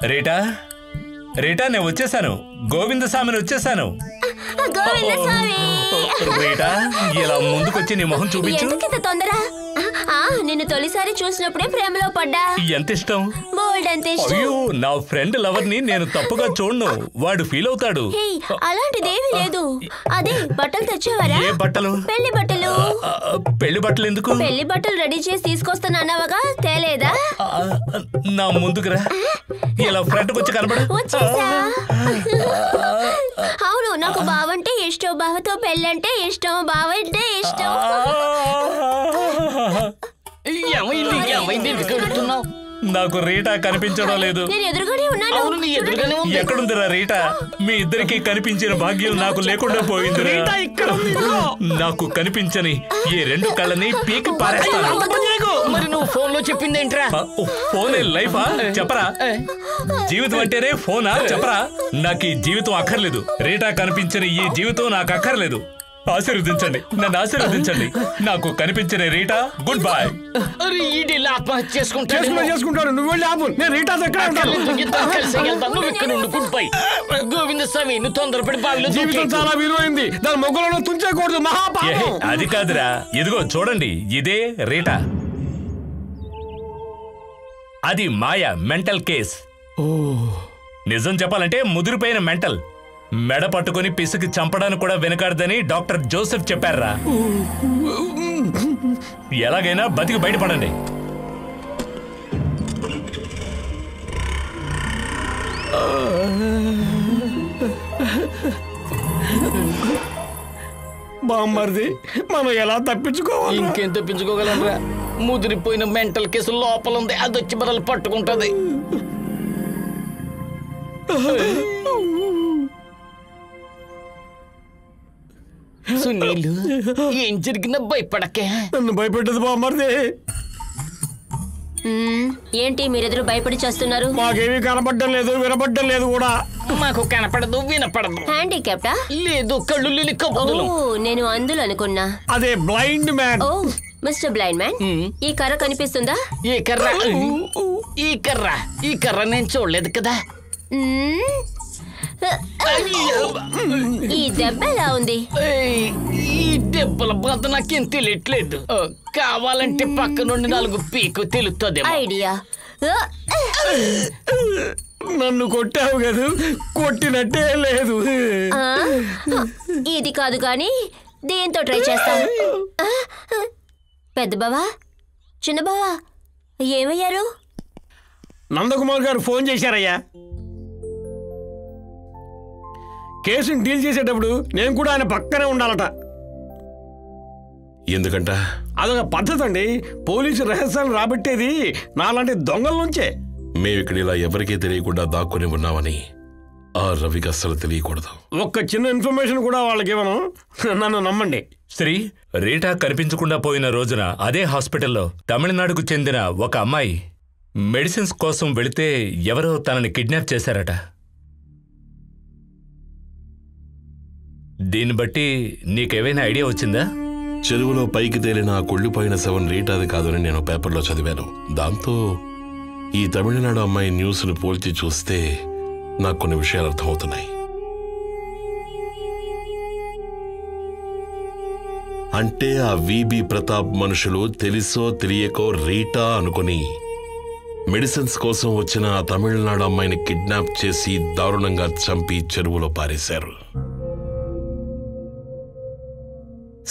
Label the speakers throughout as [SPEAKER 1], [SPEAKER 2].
[SPEAKER 1] Rita Rita నేను వచ్చేసాను. గోవిందస్వామిని వచ్చేసాను. రీటా ఇలా ముందుకొచ్చి నీ మొహం చూపించు.
[SPEAKER 2] ఎందుకింత తొందర? నిన్ను తొలిసారి చూసినప్పుడే ప్రేమలో పడ్డా.
[SPEAKER 1] ఎంత ఇష్టం?
[SPEAKER 2] బోల్డ్ అంత ఇష్టం.
[SPEAKER 1] అయ్యో నా ఫ్రెండ్ లవర్ ని నేను తప్పుగా చూడను, వాడు ఫీల్ అవుతాడు.
[SPEAKER 2] అలాంటిదేమీ లేదు. అదే బట్టలు తెచ్చేవారా?
[SPEAKER 1] ఏ బట్టలు?
[SPEAKER 2] పెళ్లి బట్టలు.
[SPEAKER 1] పెళ్లి బట్టలు ఎందుకు?
[SPEAKER 2] పెళ్లి బట్టలు రెడీ చేసి తీసుకొస్తానన్నావగా, తేలేదా?
[SPEAKER 1] నా ముందుకురా, ఇలా ఫ్రంట్ వచ్చి కనబడు.
[SPEAKER 2] వచ్చేసా. అవును, నాకు బావంటే ఇష్టం, బావతో పెళ్ళంటే ఇష్టం, బావంటే ఇష్టం.
[SPEAKER 1] నాకు రీటా కనిపించడం లేదు.
[SPEAKER 2] నేను ఎదురుగానే ఉన్నాను.
[SPEAKER 1] ఎక్కడుందిరా రీటా? మీ ఇద్దరికి కనిపించిన భాగ్యం నాకు లేకుండా పోయింది. నాకు కనిపించని ఈ రెండు కళ్ళని పీకి పారేస్తాను.
[SPEAKER 3] మరి నువ్వు ఫోన్ లో చెప్పిందేంట్రా?
[SPEAKER 1] ఫోనే లైఫా? చెప్పరా. జీవితం అంటేనే ఫోనా? చెప్పరా. నాకు ఈ జీవితం అక్కర్లేదు. రీటా కనిపించని ఈ జీవితం నాకు అక్కర్లేదు. ఆశీర్వదించండి, నన్ను ఆశీర్వదించండి. నాకు కనిపించిన రీటా గుడ్ బై.
[SPEAKER 3] ఆత్మహత్య చేసుకుంటాడు.
[SPEAKER 4] నువ్వు వెళ్ళి ఆపు. నేను రీటా
[SPEAKER 3] గుడ్ బై. గోవిందస్వామి నువ్వు తొందరపడి బావిలో
[SPEAKER 4] జీవితం చాలా విలువైంది, దాని మొగ్గులను తుంచకూడదు. మహాపాపం.
[SPEAKER 1] అది కాదురా, ఇదిగో చూడండి, ఇదే రీటా. అది మాయ, మెంటల్ కేస్. నిజం చెప్పాలంటే ముదిరిపోయిన మెంటల్. మెడ పట్టుకుని పిసికి చంపడానికి కూడా వెనకాడదని డాక్టర్ జోసెఫ్ చెప్పారా. ఎలాగైనా బతికి బయటపడండి.
[SPEAKER 4] బామ్మర్ది, మనం ఎలా తప్పించుకోవాలి?
[SPEAKER 3] ఇంకేం తప్పించుకోగలరా? ముదిరిపోయిన మెంటల్ కేసు లోపల ఉంది, అది వచ్చి మనల్ని పట్టుకుంటది. సునీలు, ఏం జరిగినా భయపడకే.
[SPEAKER 4] నన్ను భయపెట్టదు బామ్మర్ది.
[SPEAKER 2] ఏంటి మీరెదురు భయపడి చేస్తున్నారు?
[SPEAKER 4] మాకేమీ కనపడడం లేదు, వినపడడం లేదు కూడా.
[SPEAKER 3] మాకు కనపడదు, వినపడదు.
[SPEAKER 2] హ్యాండిక్యాప్టా?
[SPEAKER 3] లేదు, కళ్ళు లేని కబుర్లు.
[SPEAKER 2] నేను అందులో అనుకున్నా.
[SPEAKER 4] అదే బ్లైండ్ మ్యాన్.
[SPEAKER 2] ఓ మిస్టర్ బ్లైండ్ మ్యాన్, ఈ కర్ర కనిపిస్తుందా?
[SPEAKER 3] ఈ కర్ర నేను చూడలేదు కదా.
[SPEAKER 2] ఈ దెబ్బ ఎలా ఉంది?
[SPEAKER 3] ఈ దెబ్బల బాధ నాకేం తెలియట్లేదు. కావాలంటే పక్క నుండి 4 పీకు తెలుస్తుంది.
[SPEAKER 2] ఐడియా.
[SPEAKER 4] నన్ను కొట్టావు కదా, కొట్టినట్టే లేదు.
[SPEAKER 2] ఇది కాదు కానీ దేంతో ట్రై చేస్తాను. పెద్ద బావా, చిన్న బావా, ఏమయ్యారు?
[SPEAKER 4] నందకుమార్ గారు ఫోన్ చేశారయ్యా. కేసుని డీల్ చేసేటప్పుడు నేను కూడా ఆయన పక్కనే ఉండాలట.
[SPEAKER 5] ఎందుకంట?
[SPEAKER 4] అదొక పద్ధతి అండి. పోలీసు రహస్యాలు రాబట్టేది నాలాంటి దొంగల నుంచే.
[SPEAKER 5] మేమిక్కడ ఇలా ఎవరికీ తెలియకుండా దాక్కుని ఉన్నామని ఆ రవికి అస్సలు తెలియకూడదు.
[SPEAKER 4] ఒక్క చిన్న ఇన్ఫర్మేషన్ కూడా వాళ్ళకి ఇవ్వను, నన్ను నమ్మండి.
[SPEAKER 1] శ్రీ, రీటా కనిపించకుండా పోయిన రోజున అదే హాస్పిటల్లో తమిళనాడుకు చెందిన ఒక అమ్మాయి మెడిసిన్స్ కోసం వెళితే ఎవరో తనని కిడ్నాప్ చేశారట. దీన్ని బట్టి నీకేమైనా ఐడియా వచ్చిందా?
[SPEAKER 5] చెరువులో పైకి తేలిన ఆ కుళ్ళిపోయిన శవం రీటాది కాదని నేను పేపర్లో చదివాను. దాంతో ఈ తమిళనాడు అమ్మాయి న్యూస్ను పోల్చి చూస్తే నాకు కొన్ని విషయాలు అర్థమవుతున్నాయి. అంటే ఆ విబి ప్రతాప్ మనుషులు తెలుసో తెలియకో రీటా అనుకుని మెడిసిన్స్ కోసం వచ్చిన ఆ తమిళనాడు అమ్మాయిని కిడ్నాప్ చేసి దారుణంగా చంపి చెరువులో పారేశారు.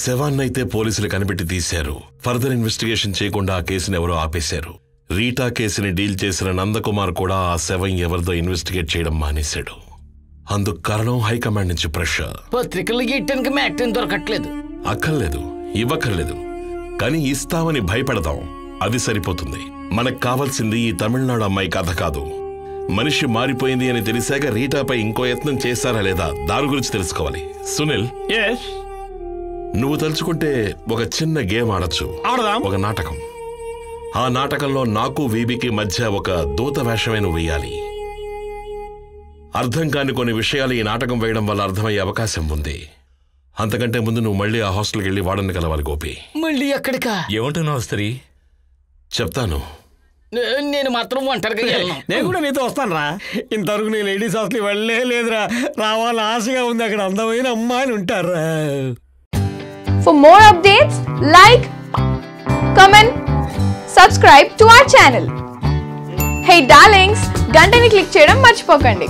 [SPEAKER 5] శవాన్నైతే పోలీసులు కనిపెట్టి తీశారు. ఫర్దర్ ఇన్వెస్టిగేషన్ చేయకుండా ఆ కేసుని ఎవరో ఆపేశారు. రీటా కేసుని డీల్ చేసిన నందకుమార్ కూడా ఆ శవం ఎవరిదో ఇన్వెస్టిగేట్ చేయడం మానేశాడు. అందుకు కారణం హైకమాండ్ నుంచి ప్రెషర్.
[SPEAKER 3] పత్రికలు గీయటానికి మ్యాక్టైన్ దొరకట్లేదు.
[SPEAKER 5] అక్కర్లేదు, ఇవ్వక్కర్లేదు, కానీ ఇస్తామని భయపెడతాం, అది సరిపోతుంది. మనకు కావాల్సింది ఈ తమిళనాడు అమ్మాయి కథ కాదు. మనిషి మారిపోయింది అని తెలిసాక రీటాపై ఇంకో యత్నం చేశారా లేదా దాని గురించి తెలుసుకోవాలి. సునీల్, నువ్వు తలుచుకుంటే ఒక చిన్న గేమ్ ఆడచ్చు. ఒక నాటకం. ఆ నాటకంలో నాకు వీబీకి మధ్య ఒక దూత వేషమే నువ్వు వేయాలి. అర్థం కాని కొన్ని విషయాలు ఈ నాటకం వేయడం వల్ల అర్థమయ్యే అవకాశం ఉంది. అంతకంటే ముందు నువ్వు మళ్ళీ ఆ హాస్టల్కి వెళ్ళి వాడని కలవాలి. గోపి,
[SPEAKER 3] మళ్ళీ ఎక్కడికా?
[SPEAKER 1] ఏమంటున్నావు స్త్రీ?
[SPEAKER 5] చెప్తాను,
[SPEAKER 3] నేను మాత్రం ఒంటరిగా వెళ్ళను.
[SPEAKER 4] నేను కూడా నీతో వస్తాను రా. ఇంతవరకు నీ లేడీస్ హాస్టల్ వెళ్ళే లేదురా. రావాలని ఆశగా ఉంది. అక్కడ అందమైన అమ్మాయిని ఉంటారా.
[SPEAKER 6] For more updates, like, comment, subscribe to our channel. Hey darlings, గంటని click చేయడం మర్చిపోకండి.